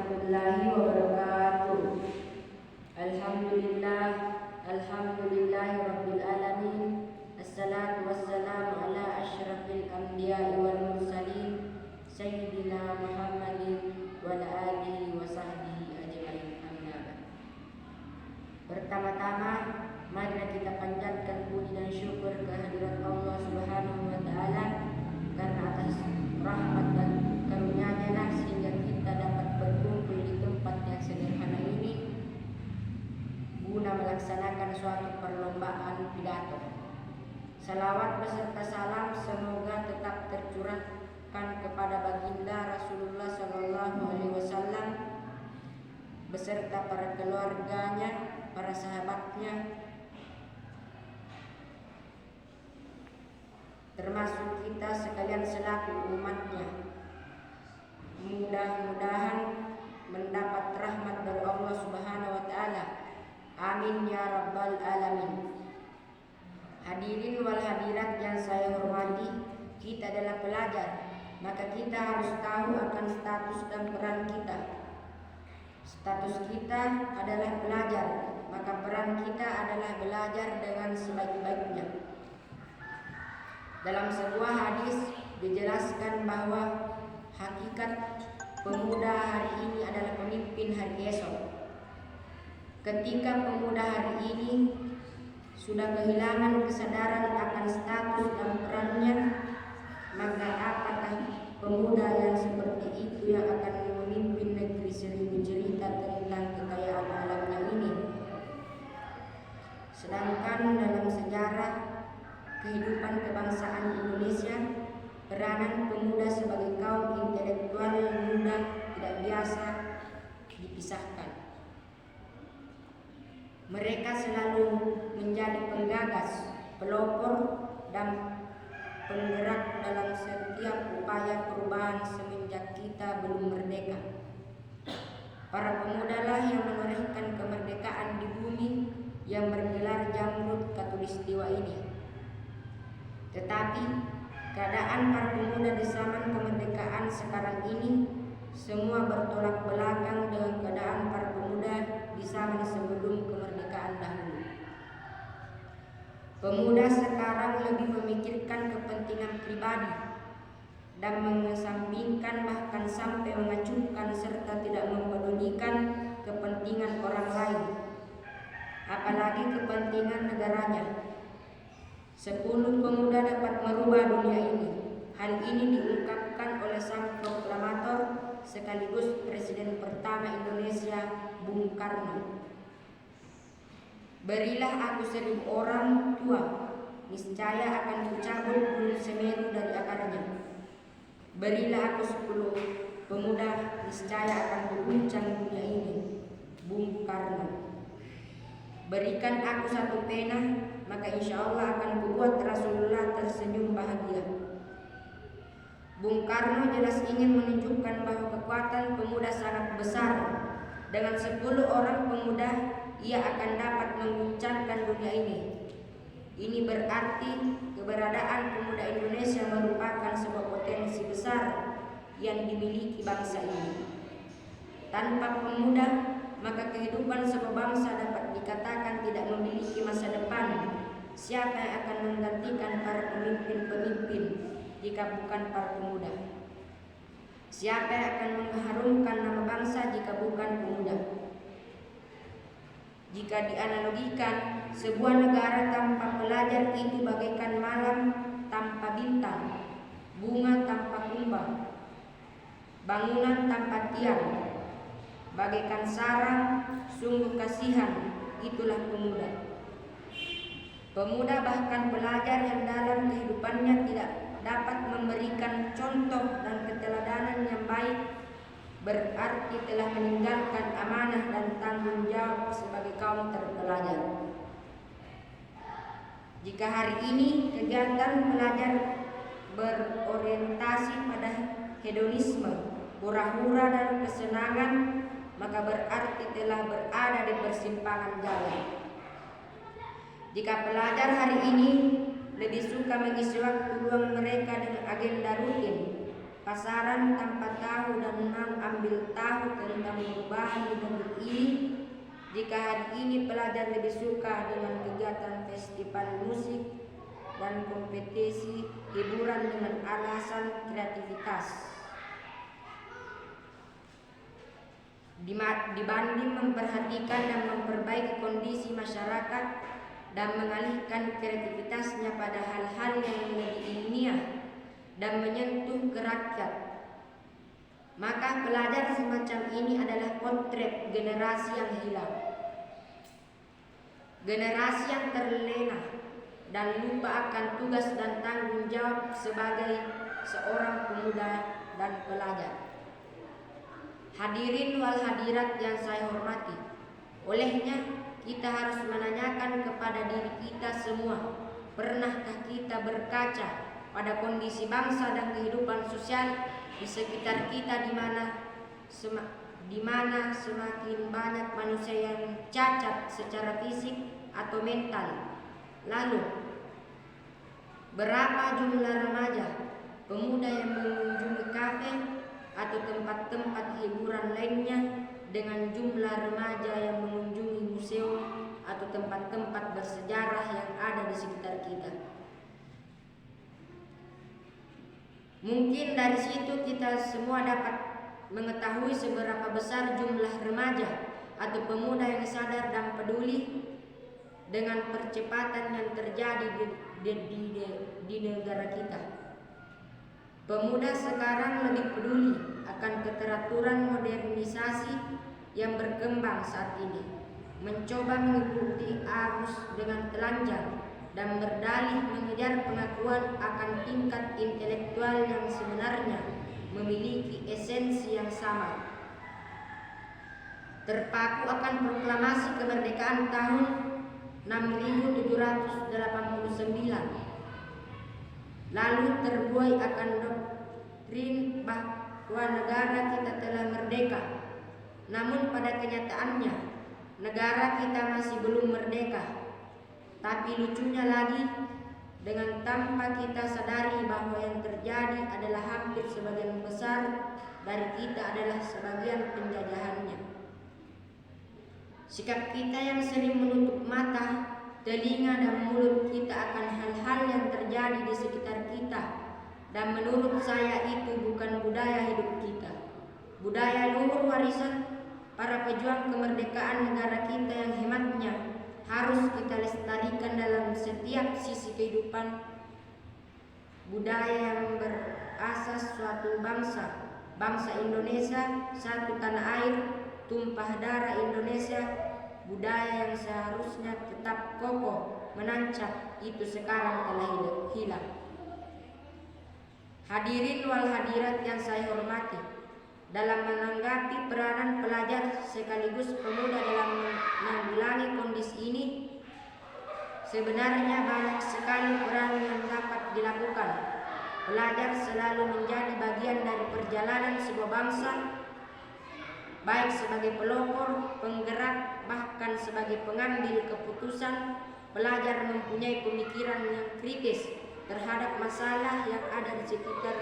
warahmatullahi wabarakatuh. Alhamdulillahi rabbil alamin. Assalatu wassalamu ala asyrafil anbiya'i wal mursalin sayyidina Muhammadin wa ala alihi wa sahbihi ajma'in. Amma ba'd. Pertama-tama marilah kita panjatkan puji dan syukur kehadirat Allah Subhanahu wa taala karena atas rahmat dan karunia-Nya lah sehingga kita dapat berkumpul di tempat yang sederhana ini guna melaksanakan suatu perlombaan pidato. Salawat beserta salam semoga tetap tercurahkan kepada baginda Rasulullah sallallahu alaihi wasallam beserta para keluarganya, para sahabatnya, termasuk kita sekalian selaku umatnya. Mudah-mudahan mendapat rahmat dari Allah Subhanahu wa taala. Amin ya rabbal alamin. Hadirin wal hadirat yang saya hormati, kita adalah pelajar, maka kita harus tahu akan status dan peran kita. Status kita adalah pelajar, maka peran kita adalah belajar dengan sebaik-baiknya. Dalam sebuah hadis dijelaskan bahwa hakikat pemuda hari ini adalah pemimpin hari esok. Ketika pemuda hari ini sudah kehilangan kesadaran akan status dan perannya, maka apakah pemuda yang seperti itu yang akan memimpin negeri seribu cerita tentang kekayaan alamnya ini? Sedangkan dalam sejarah kehidupan kebangsaan Indonesia, peranan pemuda sebagai kaum intelektual muda tidak biasa dipisahkan. Mereka selalu menjadi penggagas, pelopor, dan penggerak dalam setiap upaya perubahan semenjak kita belum merdeka. Para pemuda lah yang menorehkan kemerdekaan di bumi yang bergelar Jamrud Khatulistiwa ini. Tetapi keadaan para pemuda di zaman kemerdekaan sekarang ini semua bertolak belakang dengan keadaan para pemuda di zaman sebelum kemerdekaan dahulu. Pemuda sekarang lebih memikirkan kepentingan pribadi dan mengesampingkan bahkan sampai mengacuhkan serta tidak mempedulikan kepentingan orang lain, apalagi kepentingan negaranya. 10 pemuda dapat merubah dunia ini. Hal ini diungkapkan oleh sang proklamator sekaligus Presiden pertama Indonesia, Bung Karno. Berilah aku 1000 orang tua, niscaya akan kucabut gunung Semeru dari akarnya. Berilah aku 10 pemuda, niscaya akan kuguncang dunia ini, Bung Karno. Berikan aku 1 pena, maka insya Allah akan kubuat Rasulullah tersenyum bahagia. Bung Karno jelas ingin menunjukkan bahwa kekuatan pemuda sangat besar. Dengan 10 orang pemuda, ia akan dapat mengguncangkan dunia ini. Ini berarti keberadaan pemuda Indonesia merupakan sebuah potensi besar yang dimiliki bangsa ini. Tanpa pemuda, maka kehidupan sebuah bangsa dapat dikatakan tidak memiliki masa depan. Siapa yang akan menggantikan para pemimpin-pemimpin jika bukan para pemuda? Siapa yang akan mengharumkan nama bangsa jika bukan pemuda? Jika dianalogikan, sebuah negara tanpa pelajar itu bagaikan malam tanpa bintang, bunga tanpa kumbang, bangunan tanpa tiang, bagaikan sarang. Sungguh kasihan, itulah pemuda. Pemuda bahkan pelajar yang dalam kehidupannya tidak dapat memberikan contoh dan keteladanan yang baik, berarti telah meninggalkan amanah dan tanggung jawab sebagai kaum terpelajar. Jika hari ini kegiatan pelajar berorientasi pada hedonisme, hura-hura dan kesenangan, maka berarti telah berada di persimpangan jalan. Jika pelajar hari ini lebih suka mengisi waktu luang mereka dengan agenda rutin, pasaran tanpa tahu dan mengambil tahu tentang perubahan di negeri ini. Jika hari ini pelajar lebih suka dengan kegiatan festival musik dan kompetisi hiburan dengan alasan kreativitas dibanding memperhatikan dan memperbaiki kondisi masyarakat dan mengalihkan kreativitasnya pada hal-hal yang lebih ilmiah dan menyentuh ke rakyat, maka pelajar semacam ini adalah potret generasi yang hilang, generasi yang terlena dan lupa akan tugas dan tanggung jawab sebagai seorang pemuda dan pelajar. Hadirin wal hadirat yang saya hormati, olehnya kita harus menanyakan kepada diri kita semua, pernahkah kita berkaca pada kondisi bangsa dan kehidupan sosial di sekitar kita di mana semakin banyak manusia yang cacat secara fisik atau mental. Lalu, berapa jumlah remaja, pemuda yang mengunjungi kafe atau tempat-tempat hiburan lainnya dengan jumlah remaja yang mengunjungi museum atau tempat-tempat bersejarah yang ada di sekitar kita? Mungkin dari situ kita semua dapat mengetahui seberapa besar jumlah remaja atau pemuda yang sadar dan peduli dengan percepatan yang terjadi di negara kita. Pemuda sekarang lebih peduli akan keteraturan modernisasi yang berkembang saat ini, mencoba mengikuti arus dengan telanjang dan berdalih mengejar pengakuan akan tingkat intelektual yang sebenarnya memiliki esensi yang sama. Terpaku akan proklamasi kemerdekaan tahun 6789, lalu terbuai akan doktrin bahwa negara kita telah merdeka. Namun pada kenyataannya negara kita masih belum merdeka. Tapi lucunya lagi, dengan tanpa kita sadari bahwa yang terjadi adalah hampir sebagian besar dari kita adalah sebagian penjajahannya. Sikap kita yang sering menutup mata, telinga dan mulut kita akan hal-hal yang terjadi di sekitar kita, dan menurut saya itu bukan budaya hidup kita. Budaya luhur warisan para pejuang kemerdekaan negara kita yang hematnya harus kita lestarikan dalam setiap sisi kehidupan. Budaya yang berasas suatu bangsa Indonesia, satu tanah air, tumpah darah Indonesia, budaya yang seharusnya tetap kokoh menancap, itu sekarang telah hilang. Hadirin wal hadirat yang saya hormati, dalam menanggapi peranan pelajar sekaligus pemuda dalam menanggulangi kondisi ini, sebenarnya banyak sekali peran yang dapat dilakukan. Pelajar selalu menjadi bagian dari perjalanan sebuah bangsa, baik sebagai pelopor, penggerak, bahkan sebagai pengambil keputusan. Pelajar mempunyai pemikiran yang kritis terhadap masalah yang ada di sekitar,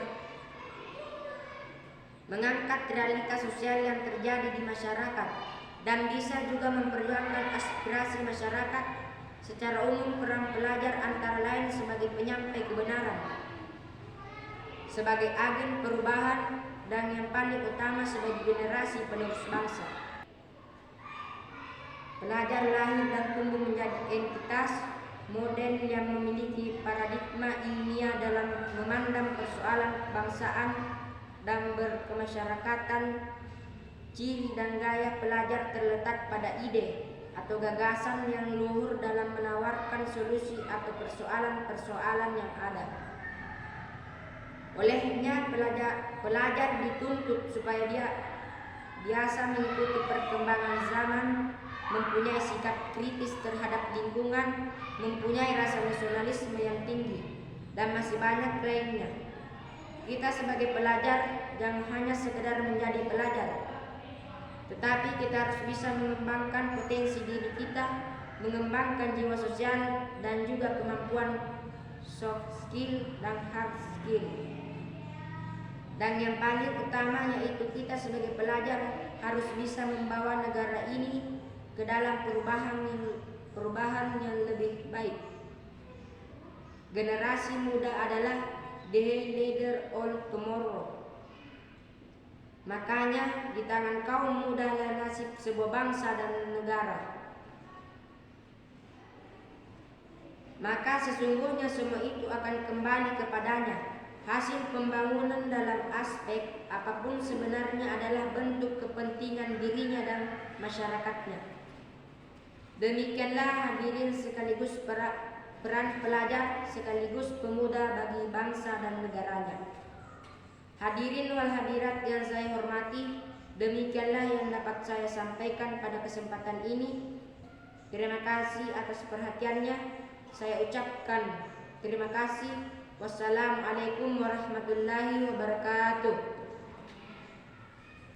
mengangkat realitas sosial yang terjadi di masyarakat, dan bisa juga memperjuangkan aspirasi masyarakat. Secara umum, peran pelajar antara lain sebagai penyampai kebenaran, sebagai agen perubahan, dan yang paling utama sebagai generasi penerus bangsa. Pelajar lahir dan tumbuh menjadi entitas modern yang memiliki paradigma ilmiah dalam memandang persoalan kebangsaan dan berkemasyarakatan. Ciri dan gaya pelajar terletak pada ide atau gagasan yang luhur dalam menawarkan solusi atau persoalan-persoalan yang ada. Olehnya pelajar dituntut supaya dia biasa mengikuti perkembangan zaman, mempunyai sikap kritis terhadap lingkungan, mempunyai rasa nasionalisme yang tinggi, dan masih banyak lainnya. Kita sebagai pelajar jangan hanya sekedar menjadi pelajar, tetapi kita harus bisa mengembangkan potensi diri kita, mengembangkan jiwa sosial, dan juga kemampuan soft skill dan hard skill. Dan yang paling utama yaitu kita sebagai pelajar harus bisa membawa negara ini ke dalam perubahan yang lebih baik. Generasi muda adalah the leader of tomorrow. Makanya di tangan kaum muda lah nasib sebuah bangsa dan negara. Maka sesungguhnya semua itu akan kembali kepadanya. Hasil pembangunan dalam aspek apapun sebenarnya adalah bentuk kepentingan dirinya dan masyarakatnya. Demikianlah hadirin sekaligus peran pelajar sekaligus pemuda bagi bangsa dan negaranya. Hadirin wal hadirat yang saya hormati, demikianlah yang dapat saya sampaikan pada kesempatan ini. Terima kasih atas perhatiannya. Saya ucapkan terima kasih. Wassalamualaikum warahmatullahi wabarakatuh.